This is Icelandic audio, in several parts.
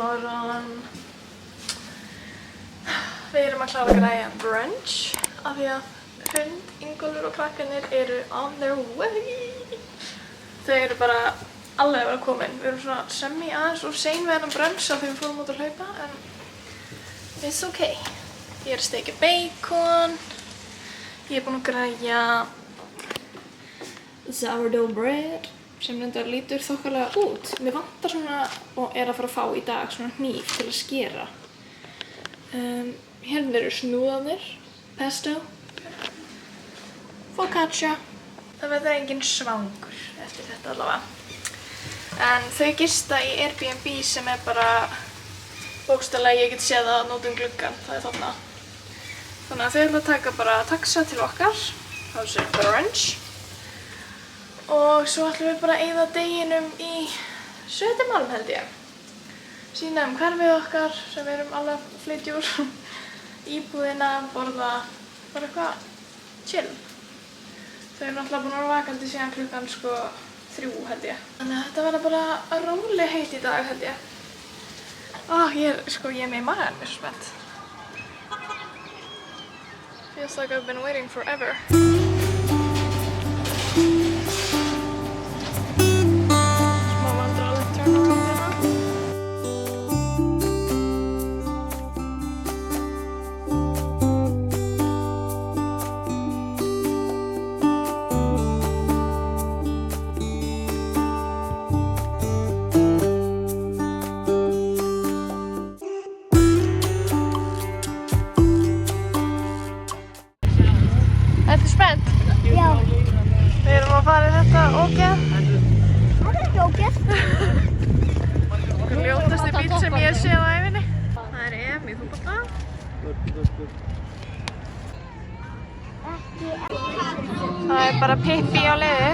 morgon. Við erum að klára að græja brunch af því að hund, Ingólfur og krakkarnir eru on their way. Þau eru bara alveg að vera komin. Við erum svona semi aðeins og sein við hennan brunch af því við fórum út að hlaupa en it's okay. Ég er að steikja bacon. Ég er búin að græja sourdough bread sem reyndar lítur þokkalega út. Mér vantar svona og er að fara að fá í dag svona hníf til að skera. Hérna eru snúðarnir, pesto, focaccia. Það verður enginn svangur eftir þetta allavega. En þau gista í Airbnb sem er bara bókstaflega ég get séð það út gluggann, það er þarna. Þannig að þau ætla að taka bara taxa til okkar, þá sér brunch. Og svo ætlum við bara að eyða deginum í Södermalm held ég. Sýna hverfið okkar sem við erum alveg að flytja úr. Íbúðina, borða, bara eitthvað chill. Þau eru náttúrulega búin að vera vakandi síðan klukkan 3 held ég. Þannig að þetta verður bara róleg heitt í dag held ég. Ég er með í maganum, ég er svo spennt. Feels like I've been waiting forever. Ertu spennt? Já. Við erum að fara í þetta ógeð. Það er ekki ógeð. Ljótasti bíl sem ég hef séð á ævinni. Það er EM í fótbolta. Það er bara Pippi á leiði.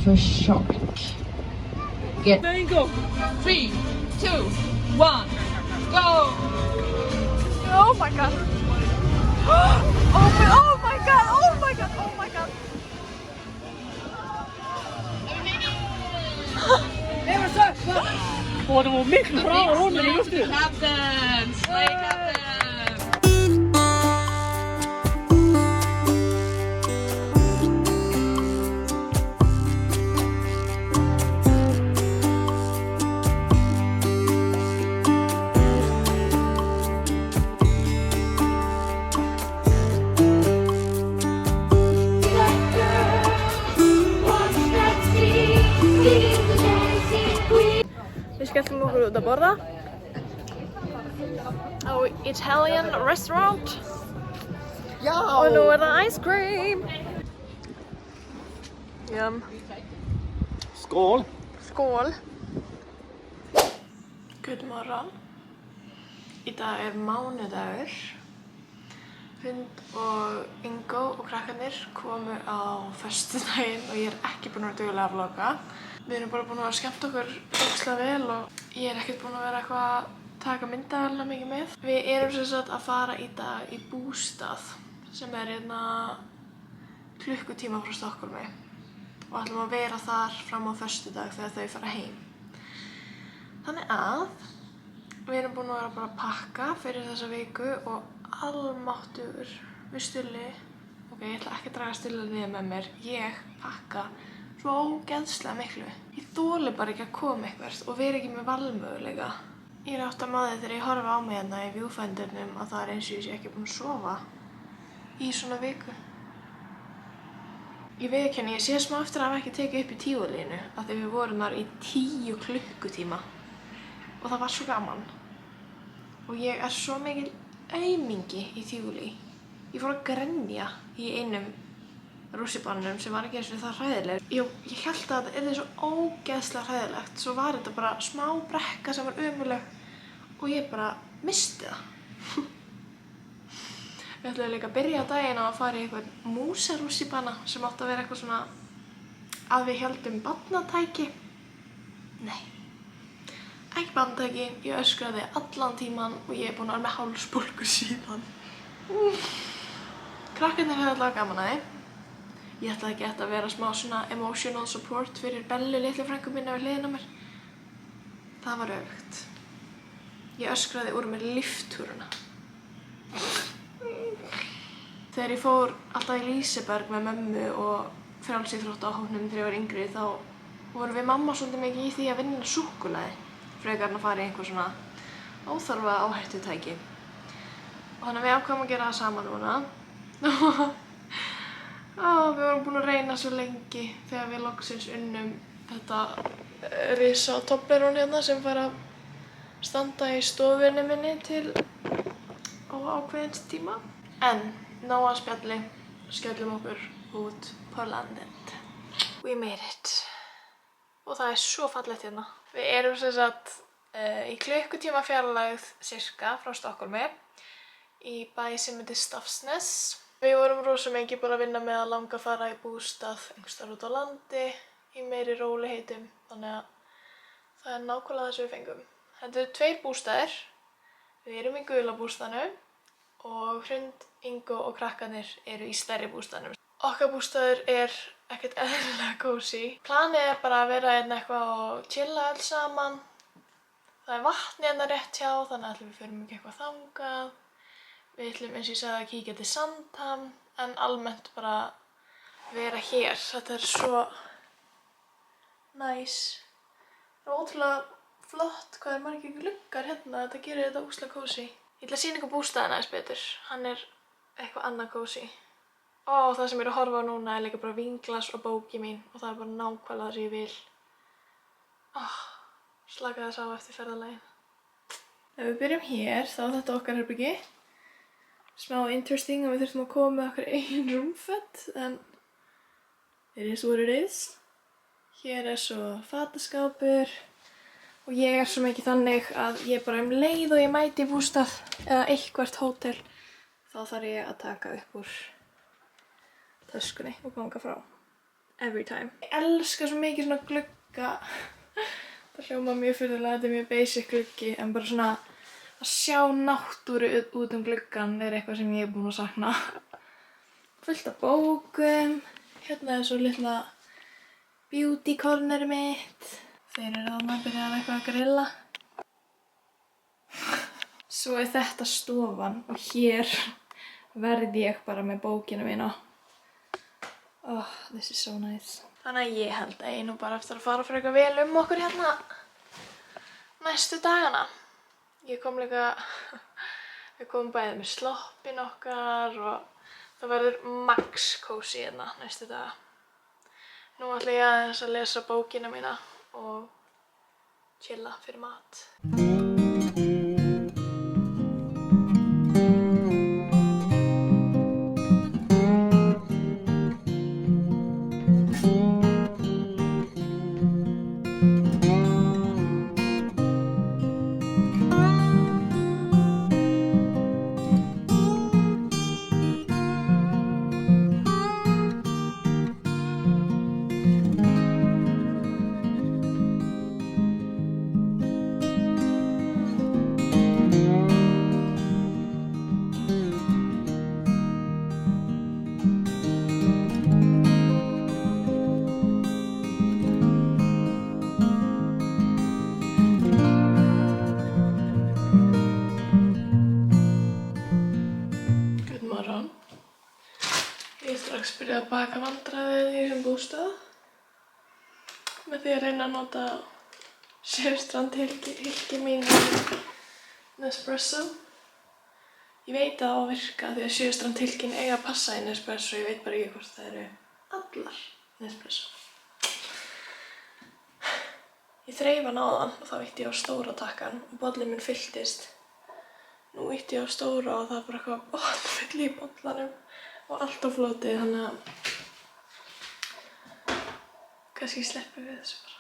For shark. Get. There you go. 3, 2, 1, go! Oh my god. Oh my god, oh my god, oh my god. Åh, det var mycket bra runder i luften. Captain! Slay captain! Við skellum okkur út að borða á Italian restaurant. Ja! Og nú er það ice cream. Yum. Skål! Skål. Good morgon. Í dag er mánudagur. Hund og Ingo og krakkarnir komu á föstudaginn og ég er ekki búin að vera duglega að vlogga. Við erum bara búin að vera skemmt okkur ógeðslega vel og ég er ekkert búin að vera eitthvað að taka myndavélarnar mikið með. Við erum sem sagt að fara í dag í bústað sem er hérna klukkutíma frá Stokkhólmi og ætlum að vera þar fram á föstudag þegar þau fara heim. Þannig að við erum búin að vera bara að pakka fyrir þessa viku og almáttugur við Stulli. Ok, ég ætla ekki að draga Stulli niður með mér. Ég pakka svo ógeðslega miklu. Ég þoli bara ekki að koma eitthvað og vera ekki með valmöguleika. Ég er átt að maður þegar ég horfa á mig hérna í viewfindernum að það er eins og ég sé ekki búin að sofa í svona viku. Ég viðurkenni, ég sé smá eftir að hafa ekki tekið upp í tívolínu af því við vorum þar í 10 klukkutíma og það var svo gaman. Og ég er svo mikil aumingi í tívolí. Ég fór að grenja í einum rússibannum sem var ekki eins og það hræðilegur. Ég hélt að það yrði svo ógeðslega hræðilegt. Svo var þetta bara smá brekka sem var ömurleg og ég bara misti það. Við ætlum líka að byrja daginn á að fara í eitthvað músarússibanna sem átti að vera eitthvað svona að við héldum barnatæki. Nei. Ekki barnatæki, ég öskraði allan tíman og ég er búin að vera með hálsbólgu síðan. Krakkarnir hefðu allavega gaman að því. ég ætlaði ekki að vera smá svona emotional support fyrir Bellu litlu frænku minna við hliðina á mér. Það var öfugt. Ég öskraði úr mér líftúruna. Þegar ég fór alltaf í Líseberg með mömmu og frjálsíþróttahópnum þegar ég var yngri, þá vorum við mamma svolítið mikið í því að vinna súkkulaði frekar en að fara í einhver svona óþarfa áhættutæki. Og þannig að við ákváðum að gera það saman núna. Við vorum búin að reyna svo lengi þegar við loksins unnum þetta risa Toblerone hérna sem fær að standa í stofunni minni til ákveðins tíma. En nóg að spjalli, skellum okkur út på landet. We made it. Og það er svo fallegt hérna. Við erum sem sagt í klukkutíma fjarlægð cirka frá Stokkólmi í bæ sem heitir Stafsnes. Við vorum rosa mikið bara að vinna með að langa að fara í bústað einhvers staðar út á landi í meiri róliheitum, þannig að það er nákvæmlega það sem við fengum. Þetta eru 2 bústaðir. Við erum í gula bústaðnum og Hrund, Ingo og krakkarnir eru í stærri bústaðnum. Okkar bústaður er ekkert eðlilega kósí. Planið er bara að vera hérna eitthvað og chilla alls saman. Það er vatn hérna rétt hjá, þannig að við förum ekki eitthvað þangað. Við ætlum eins og ég sagði að kíkja til Sandhamn, en almennt bara vera hér. Þetta er svo næs. Það er ótrúlega flott hvað er margir gluggar hérna, þetta gerir þetta ógeðslega kósí. Ég ætla að sýna ykkur bústaðinn aðeins betur. Hann er eitthvað annað kósí. Og það sem ég er að horfa á núna er líka bara vínglas og bóki mín og það er bara nákvæmlega það sem ég vil. Slaka þess á eftir ferðalaginn. Ef við byrjum hér, þá er þetta okkar herbyggi. Smá interesting og við þurfum að koma með okkar eigin rúmföt, en it is what it is. Hér er svo fataskápur og ég er svo mikið þannig að ég bara leið og ég mæti í bústað eða eitthvert hótel, þá þarf ég að taka upp úr töskunni og ganga frá. Every time. Ég elska svo mikið svona glugga. Það hljómar mjög furðulega, þetta er mjög basic gluggi, en bara svona að sjá náttúru út gluggan er eitthvað sem ég er búin að sakna. Fullt af bókum. Hérna er svo litla beauty corner mitt. Þeir eru þarna að byrja eitthvað að grilla. Svo er þetta stofan og hér verð ég bara með bókina mína. Oh, this is so nice. Þannig að ég held að ég nú bara eftir að fara frekar vel okkur hérna næstu dagana. Ég kom líka, við komum bæði með sloppinn okkar og það verður max kósí hérna næstu daga. Nú ætla ég aðeins að lesa bókina mína og chilla fyrir mat. Byrja að baka vandræðið í þessum bústað með því að reyna að nota Sjöstrandhylki mín Nespresso. Ég veit að það á að virka því að Sjöstrandhylkin eiga að passa í Nespresso, ég veit bara ekki hvort það eru allar Nespresso. Ég þreif hann áðan og þá ítti ég á stóra takkan og bollinn minn fylltist. Nú ítti ég á stóra og það er bara eitthvað bollfull í bollanum. Og allt á flotið, þannig að kannski sleppum við þessu bara.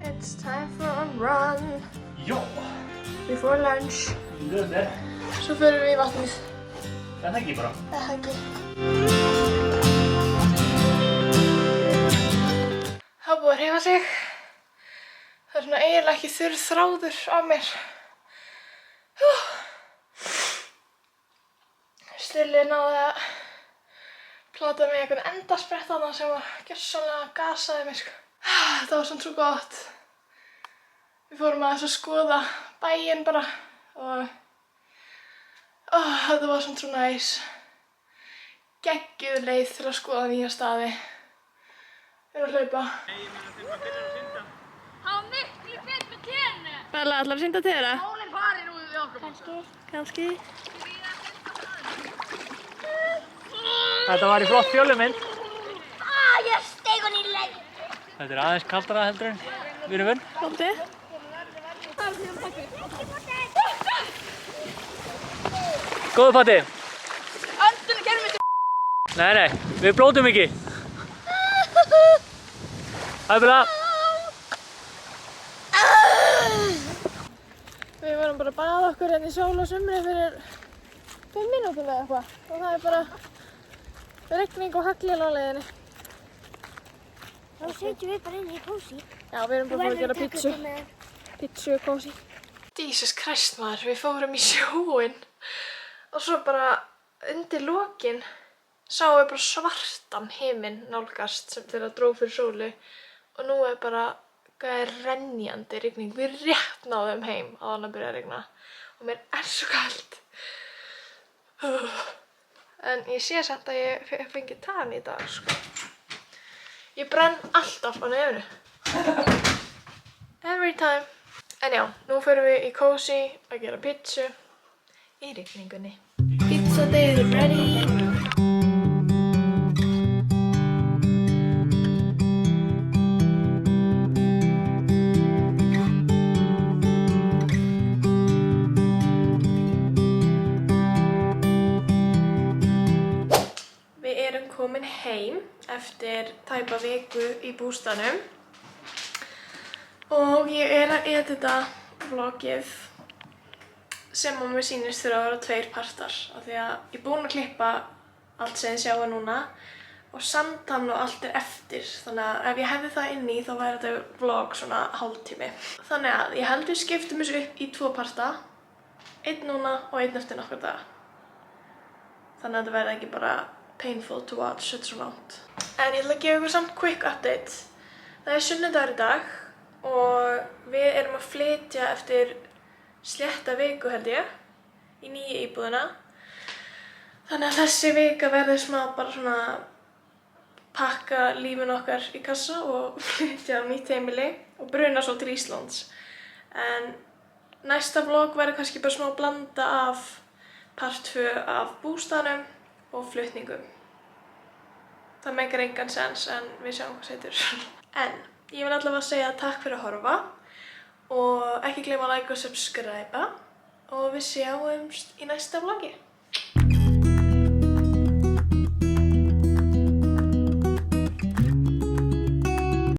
It's time for a run. Ja, Before lunch. Svo förum við í vatnið. Það er ekki bara. Það er ekki. Það er búið að hreyfa sig. Það er svona eiginlega ekki þurr þráður af mér. Stilli náði að plata mig einhvern endasprett þarna sem var gjörsamlega gasaði mig, sko. Þetta var svona svo gott. Við fórum aðeins að skoða bæinn bara og þetta var svona svo næs. Geggjuð leið til að skoða nýja staði. Við erum að hlaupa. Það var miklu betur tenni. Bella, ætlar að synda til þeirra? Hún er farin úr við okkur. Kannski. Þetta var í flott fjölumynd. Ég steig hún í leið. Þetta er aðeins kaldara heldur en við erum vunn. Komdu. Góðu Patti. Öndunni kerfum við til. Nei, við blótum ekki. Hæ, Bella. Við vorum bara að baða okkur hérna í sól og sumri fyrir 5 mínútum eða eitthvað. Og það er bara rigning og haglél á leiðinni. Þá setjum við bara inn í kósí. Já, við erum bara búin að gera pítsu. Pítsu og kósí. Jesus Christ maður, við fórum í sjóinn. Og svo bara undir lokin sáum við bara svartan himinn nálgast sem þegar dró fyrir sólu. Og nú er bara renjandi rigning. Við rétt náðum heim áðan að byrja að rigna. Og mér er svo kalt. En ég sé samt að ég fengi tann í dag, sko. Ég brenn alltaf á nefnu. Every time. En já, nú förum við í kósí að gera pítsu í rigningunni. Pizza day is ready. Við erum komin heim eftir tæpa viku í bústaðnum og ég er að edita vloggið sem mér sýnist þurfa að vera 2 partar af því að ég er búin að klippa allt sem þið sjáu núna og samtan og allt er eftir þannig að ef ég hefði það inni þá væri þetta vlogg svona hálftími. Þannig að ég held við skiptum þessu upp í 2 parta, 1 núna og 1 eftir nokkur daga. Þannig að þetta verði ekki bara painful to watch, þetta er svo langt. En ég ætla að gefa ykkur samt quick update. Það er sunnudagur í dag og við erum að flytja eftir slétta viku held ég í nýju íbúðina. Þannig að þessi vika verður smá bara svona pakka lífin okkar í kassa og flytja á nýtt heimili og bruna svo til Íslands. En næsta vlogg verður kannski bara smá blanda af part 2 af bústaðnum og flutningum. Það meikar engan sens en við sjáum hvað setur. En ég vil allavega segja takk fyrir að horfa og ekki gleyma að like og subscribe og við sjáumst í næsta vloggi.